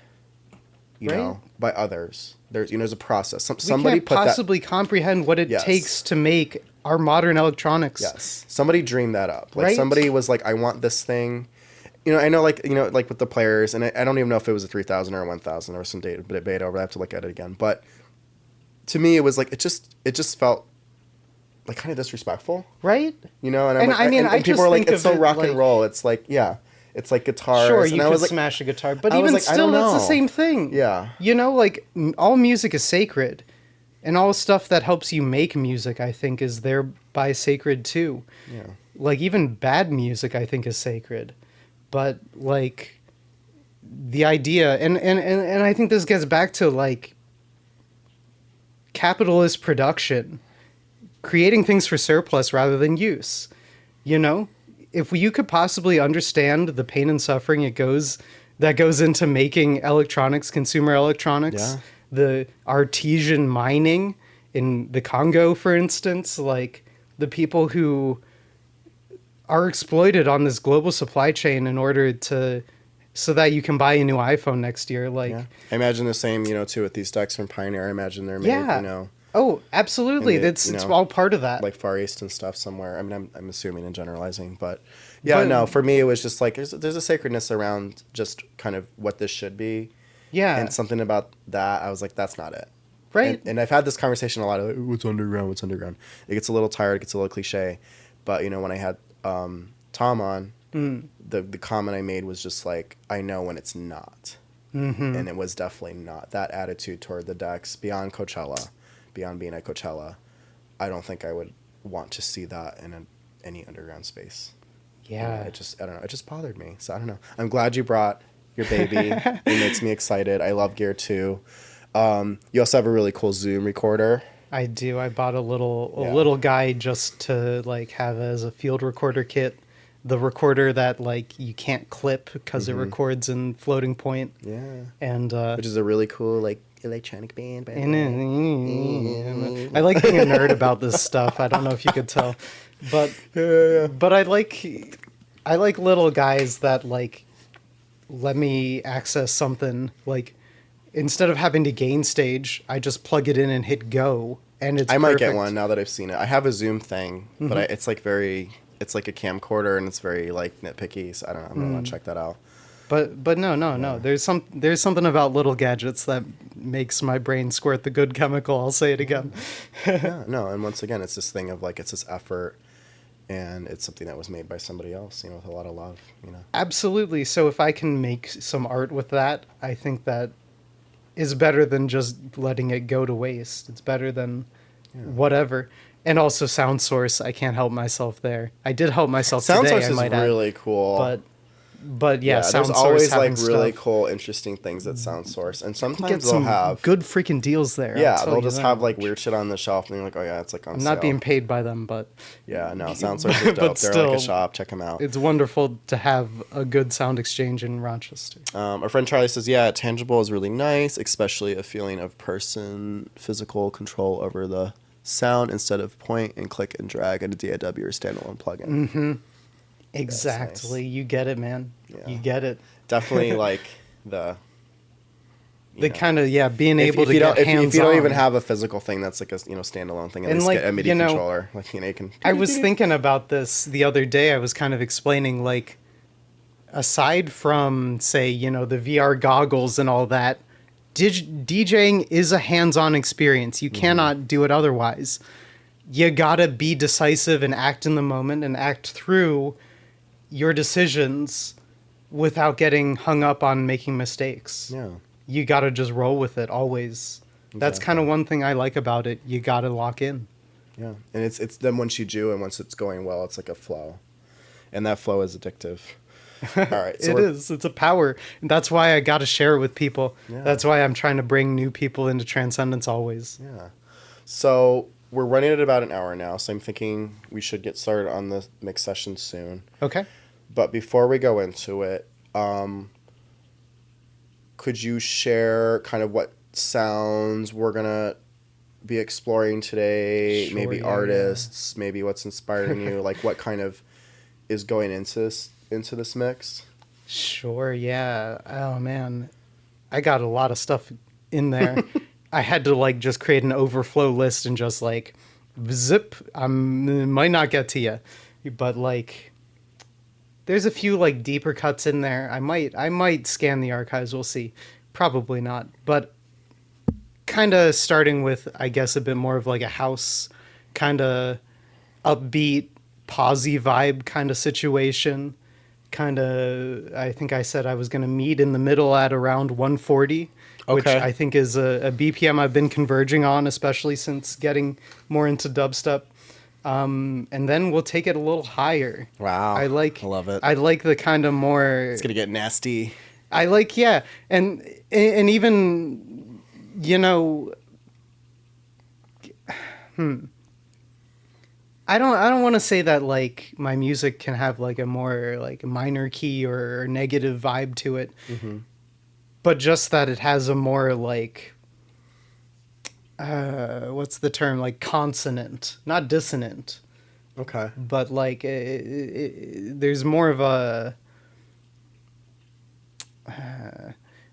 you Right. know, by others. There's, you know, there's a process. We Somebody can't put that. possibly comprehend what it Yes. takes to make our modern electronics. Yes, somebody dreamed that up. Like Right? somebody was like, I want this thing. You know, I know, like, you know, like with the players, and I don't even know if it was a 3,000 or a 1,000 or some debate over. I have to look at it again. But to me, it was like it just felt like kind of disrespectful, Right? you know. And, And like, I mean, and I people just were like, think it's of so it rock like- and roll. It's like, yeah, it's like guitars. Sure, and you I could was like, smash a guitar, but I was even like, I still, don't that's the know. same thing. Yeah. You know, like all music is sacred, and all stuff that helps you make music, I think, is thereby sacred too. yeah, Like even bad music, I think, is sacred, but like the idea, and I think this gets back to like capitalist production, creating things for surplus rather than use. You know, if you could possibly understand the pain and suffering that goes into making electronics, consumer electronics, Yeah. the artesian mining in the Congo, for instance, like the people who are exploited on this global supply chain in order to so that you can buy a new iPhone next year. Like, yeah. I imagine the same, you know, too, with these decks from Pioneer. I imagine they're made, yeah, you know, oh, absolutely. And they- That's you it's know, all part of that. like Far East and stuff somewhere. I mean, I'm assuming and generalizing, but yeah, But- no, for me, it was just like, there's a sacredness around just kind of what this should be. Yeah, And something about that, I was like, that's not it. right. And I've had this conversation a lot of, like, what's underground, what's underground. It gets a little tired, it gets a little cliche. But, you know, when I had Tom on, the comment I made was just like, I know when it's not. Mm-hmm. And it was definitely not. That attitude toward the decks, beyond Coachella, beyond being at Coachella, I don't think I would want to see that in any underground space. Yeah. I don't know. It just bothered me. So I don't know. I'm glad you brought your baby. It makes me excited. I love gear too. You also have a really cool Zoom recorder. I do. I bought a Yeah. little guy just to like have as a field recorder kit. The recorder that like you can't clip because it records in floating point. Yeah. And Which is a really cool, like, electronic band. By I like being a nerd about this stuff. I don't know if you could tell, but but I like little guys that like let me access something. Like instead of having to gain stage, I just plug it in and hit go, and it's I might get perfect. one now that I've seen it. I have a Zoom thing, but it's like it's like a camcorder and it's very like nitpicky. So I don't know. I'm gonna want to check that out. But no. There's something about little gadgets that makes my brain squirt the good chemical. I'll say it again. Yeah, no, and once again, it's this thing of like it's this effort, and it's something that was made by somebody else, with a lot of love, Absolutely. So if I can make some art with that, I think that is better than just letting it go to waste. It's better than whatever. And also Sound Source, I can't help myself there. I did help myself Sound today, Source I is might add. really cool. But yeah, Sound there's Source always having like really stuff. cool, interesting things at Sound Source, and Get sometimes they'll some have good freaking deals there. I'll yeah, tell they'll you just that have like much. weird shit on the shelf, and you're like, oh yeah, it's like on I'm sale. not being paid by them, but Yeah, no, Sound Source is But dope. They're like still, a shop. Check them out. it's wonderful to have a good sound exchange in Rochester. Our friend Charlie says, yeah, tangible is really nice, especially a feeling of physical control over the sound instead of point and click and drag at a DAW or standalone plugin. Exactly. You get it, man. Yeah. You get it. Definitely like the Kind of being able to you don't, get hands if you don't on. even have a physical thing that's like a standalone thing, at And least like, get a MIDI controller. Like you can. I was thinking about this the other day. I was kind of explaining like, aside from say the VR goggles and all that, DJing is a hands-on experience. You cannot do it otherwise. You gotta be decisive and act in the moment and act through your decisions without getting hung up on making mistakes. Yeah. You gotta just roll with it always. That's Exactly. kind of one thing I like about it. You gotta lock in. Yeah, and it's then once you do and once it's going well, it's like a flow, and that flow is addictive. All right, so It is. It's a power. And that's why I gotta share it with people. Yeah. That's why I'm trying to bring new people into Transcendence always. Yeah. So we're running at about an hour now, so I'm thinking we should get started on the mix session soon. Okay. But before we go into it, could you share kind of what sounds we're gonna be exploring today? Sure, Maybe yeah, artists, maybe what's inspiring you, like what kind of is going into this mix? Sure, yeah. Oh man. I got a lot of stuff in there. I had to like just create an overflow list and just like zip. Might not get to you, but like there's a few like deeper cuts in there. I might scan the archives. We'll see. Probably not. But kind of starting with I guess a bit more of like a house kind of upbeat, posy vibe kind of situation. Kind of, I think I said I was going to meet in the middle at around 140, which Okay. I think is a BPM I've been converging on, especially since getting more into dubstep. And then we'll take it a little higher. Wow. I love it. I like the kind of more. It's gonna get nasty. I like, yeah, and even, I don't want to say that like my music can have like a more like minor key or negative vibe to it, but just that it has a more like what's the term, like consonant, not dissonant, Okay. but like there's more of a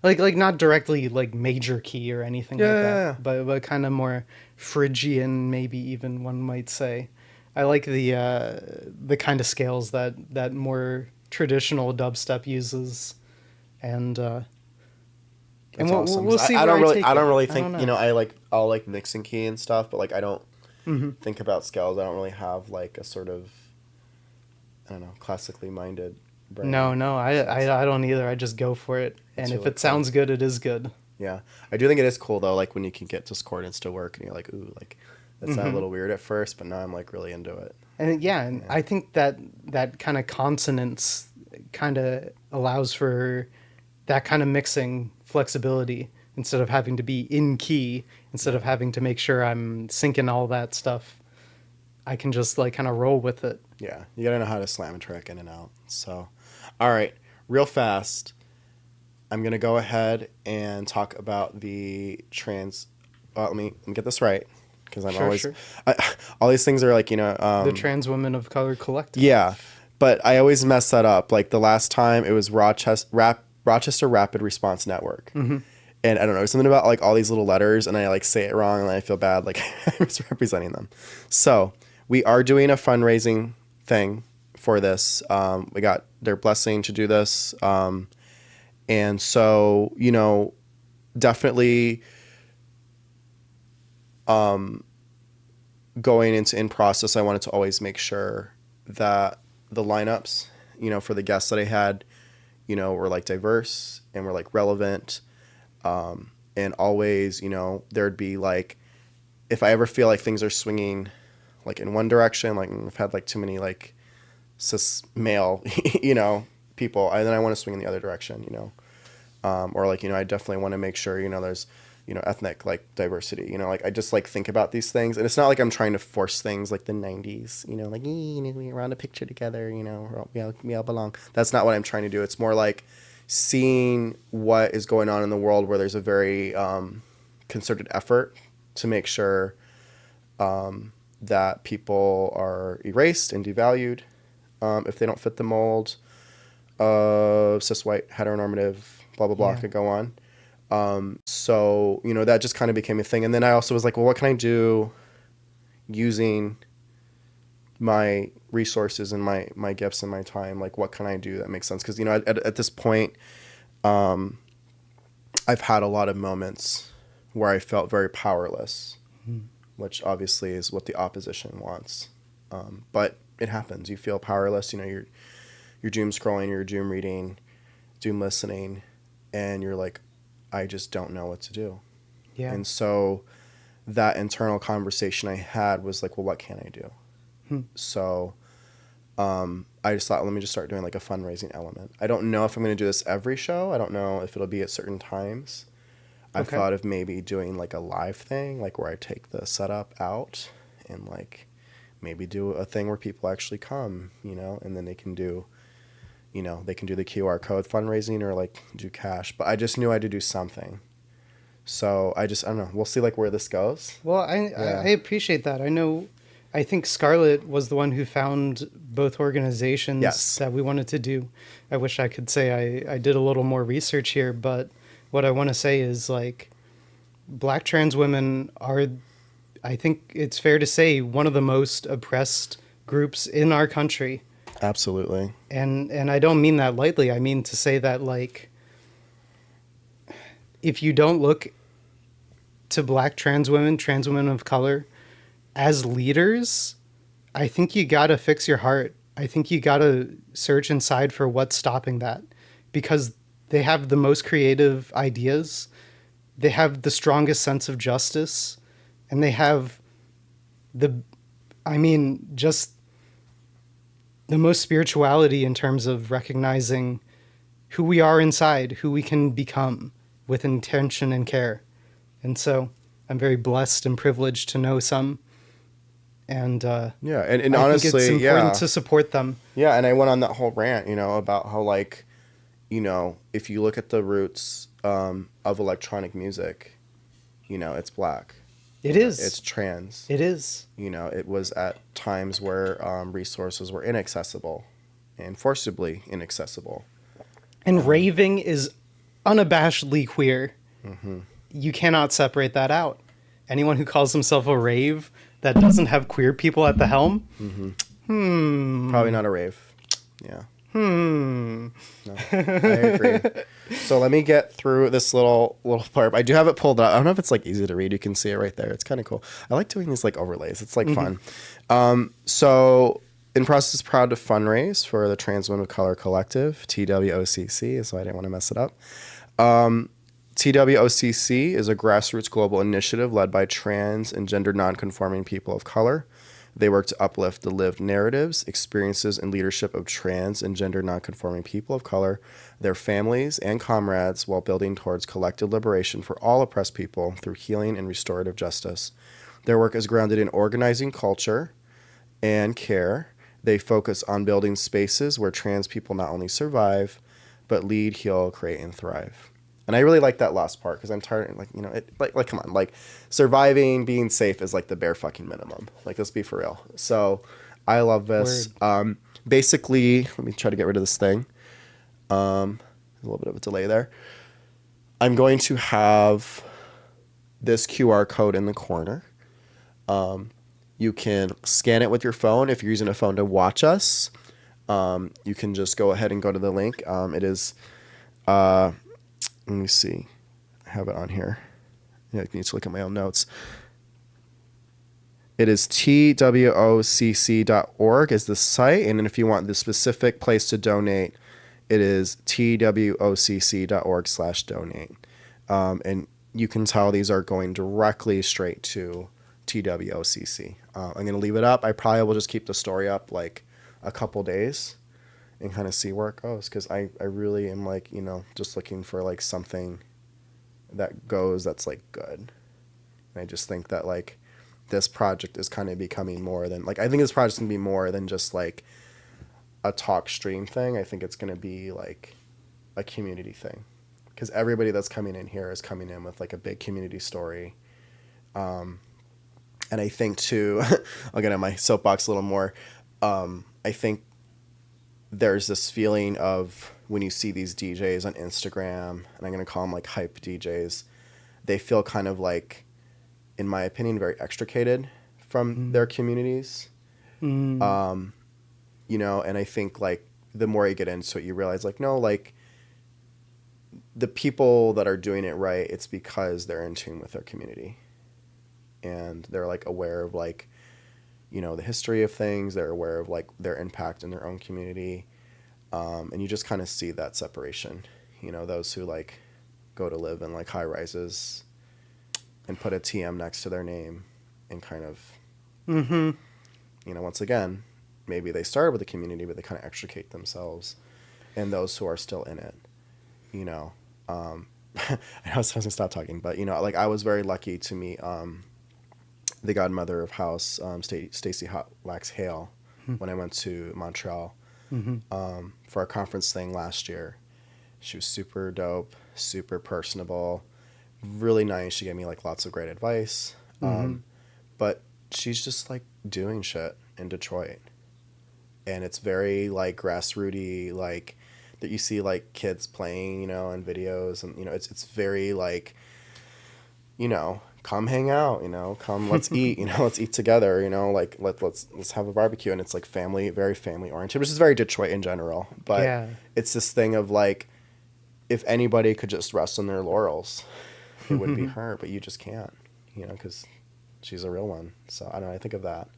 like not directly like major key or anything like that, Yeah. but kind of more Phrygian, maybe even one might say. I like the kind of scales that more traditional dubstep uses, and That's we'll, awesome. we'll 'Cause see. I where don't really, take I don't it. really I think, don't know. I'll like mixing key and stuff, but like I don't think about scales. I don't really have like a sort of, I don't know, classically minded brain. No, I don't either. I just go for it, That's and if really it sounds good, it is good. Yeah, I do think it is cool though. Like when you can get discordance to work, and you're like, ooh, like that sounded a little weird at first, but now I'm like really into it. And yeah, I think that kind of consonance kind of allows for that kind of mixing flexibility instead of having to be in key, instead of having to make sure I'm syncing all that stuff. I can just like kind of roll with it. Yeah, you gotta know how to slam a track in and out. So, all right, real fast. I'm gonna go ahead and talk about the trans. Let me get this right, because I'm Sure, always sure. all these things are like The Trans Women of Color Collective. yeah, but I always mess that up. Like the last time it was Rochester Rapid Response Network. Mm-hmm. And I don't know, something about like all these little letters, and I like say it wrong, and I feel bad, like I'm misrepresenting them. So we are doing a fundraising thing for this. We got their blessing to do this, and so definitely going into in process, I wanted to always make sure that the lineups, for the guests that I had, were like diverse and were like relevant. And always, there'd be like, if I ever feel like things are swinging like in one direction, like I've had like too many like cis male, people, then I want to swing in the other direction, or like, I definitely want to make sure, there's, ethnic like diversity, like I just like think about these things, and it's not like I'm trying to force things like the 90s, like, we're around a picture together, we all belong. That's not what I'm trying to do. It's more like seeing what is going on in the world where there's a very concerted effort to make sure that people are erased and devalued if they don't fit the mold of cis white heteronormative blah blah blah. Yeah. Could go on. So that just kind of became a thing, and then I also was like, well, what can I do using my resources and my gifts and my time? Like, what can I do that makes sense? Because at this point, I've had a lot of moments where I felt very powerless, which obviously is what the opposition wants. But it happens. You feel powerless. You're doom scrolling, you're doom reading, doom listening, and you're like, I just don't know what to do. Yeah. And so that internal conversation I had was like, well, what can I do? So I just thought, let me just start doing like a fundraising element. I don't know if I'm going to do this every show. I don't know if it'll be at certain times. I've Okay. thought of maybe doing like a live thing, like where I take the setup out and like maybe do a thing where people actually come, and then they can do, they can do the QR code fundraising or like do cash. But I just knew I had to do something. So I don't know. We'll see like where this goes. Well, I appreciate that. I think Scarlett was the one who found both organizations Yes. that we wanted to do. I wish I could say I did a little more research here, but what I want to say is like Black trans women are, I think it's fair to say, one of the most oppressed groups in our country. Absolutely. And I don't mean that lightly. I mean to say that like if you don't look to Black trans women of color as leaders, I think you gotta fix your heart. I think you gotta search inside for what's stopping that, because they have the most creative ideas, they have the strongest sense of justice, and they have just the most spirituality in terms of recognizing who we are inside, who we can become with intention and care. And so I'm very blessed and privileged to know some. And Yeah. And I honestly, think it's important yeah. to support them. Yeah. And I went on that whole rant, about how like, if you look at the roots of electronic music, it's Black. It is. It's trans. It is. It was at times where resources were inaccessible and forcibly inaccessible. And raving is unabashedly queer. Mm-hmm. You cannot separate that out. Anyone who calls himself a rave that doesn't have queer people at the helm, Probably not a rave. Yeah. Hmm. No, I agree. So let me get through this little part. I do have it pulled up. I don't know if it's like easy to read. You can see it right there. It's kind of cool. I like doing these like overlays. It's like fun. So in process, proud to fundraise for the Trans Women of Color Collective, TWOCC, so I didn't want to mess it up. TWOCC is a grassroots global initiative led by trans and gender nonconforming people of color. They work to uplift the lived narratives, experiences, and leadership of trans and gender nonconforming people of color, their families, and comrades while building towards collective liberation for all oppressed people through healing and restorative justice. Their work is grounded in organizing culture and care. They focus on building spaces where trans people not only survive, but lead, heal, create, and thrive. And I really like that last part because I'm tired. Like, you know, like come on, like surviving, being safe is like the bare fucking minimum. Like, let's be for real. So I love this. Word. Basically, let me try to get rid of this thing. A little bit of a delay there. I'm going to have this QR code in the corner. You can scan it with your phone if you're using a phone to watch us. You can just go ahead and go to the link. It is, let me see. I have it on here. Yeah, I need to look at my own notes. It is twocc.org is the site. And then if you want the specific place to donate, it is twocc.org/donate. And you can tell these are going directly straight to TWOCC. I'm going to leave it up. I probably will just keep the story up like a couple days and kind of see where it goes. Because I really am like, you know, just looking for like something that goes that's like good. And I just think that like this project is kind of becoming more than like, I think this project's going to be more than just like a talk stream thing. I think it's going to be like a community thing. Because everybody that's coming in here is coming in with like a big community story. And I think too, I'll get on my soapbox a little more. I think there's this feeling of when you see these DJs on Instagram, and I'm going to call them like hype DJs, they feel kind of like, in my opinion, very extricated from their communities. You know, and I think like the more you get into it, you realize like, no, like the people that are doing it right, it's because they're in tune with their community. And they're like aware of like, you know, the history of things. They're aware of like their impact in their own community. And you just kind of see that separation, you know, those who like go to live in like high rises and put a TM next to their name and kind of, you know, once again, maybe they started with the community, but they kind of extricate themselves, and those who are still in it, you know, I was going to stop talking, but you know, like I was very lucky to meet, the godmother of house, Stacey Wax Hale, when I went to Montreal for our conference thing last year. She was super dope, super personable, really nice. She gave me like lots of great advice. But she's just like doing shit in Detroit. And it's very like grassrooty, like that you see like kids playing, you know, in videos, and you know, it's very like, you know, come hang out, you know, come let's eat, you know, let's eat together, you know, like let's have a barbecue. And it's like family, very family oriented, which is very Detroit in general. But Yeah. it's this thing of like, if anybody could just rest on their laurels, it would be her, but you just can't, you know, because she's a real one. So I don't know, I think of that.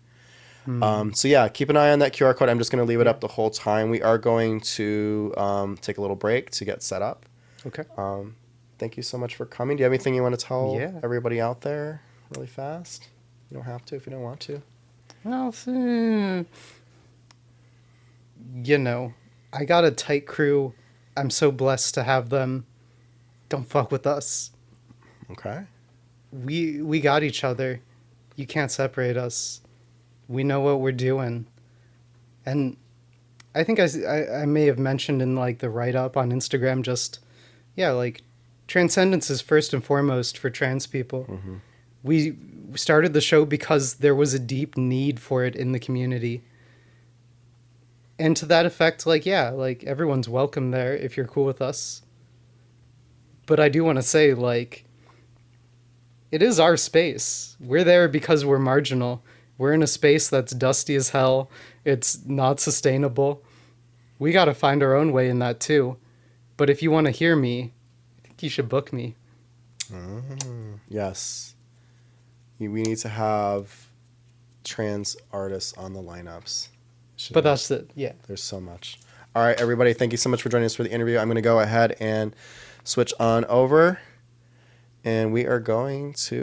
So yeah, keep an eye on that QR code. I'm just going to leave it up the whole time. We are going to take a little break to get set up. Okay. Thank you so much for coming. Do you have anything you want to tell everybody out there really fast? You don't have to if you don't want to. Well, you know, I got a tight crew. I'm so blessed to have them. Don't fuck with us. Okay. We got each other. You can't separate us. We know what we're doing. And I think I may have mentioned in like the write-up on Instagram just, yeah, like transcendence is first and foremost for trans people. We started the show because there was a deep need for it in the community. And to that effect, like, yeah, like everyone's welcome there if you're cool with us. But I do want to say, like, it is our space. We're there because we're marginal. We're in a space that's dusty as hell. It's not sustainable. We got to find our own way in that too. But if you want to hear me, I think you should book me. Yes. We need to have trans artists on the lineups. But that's it. Yeah. There's so much. All right, everybody. Thank you so much for joining us for the interview. I'm going to go ahead and switch on over. And we are going to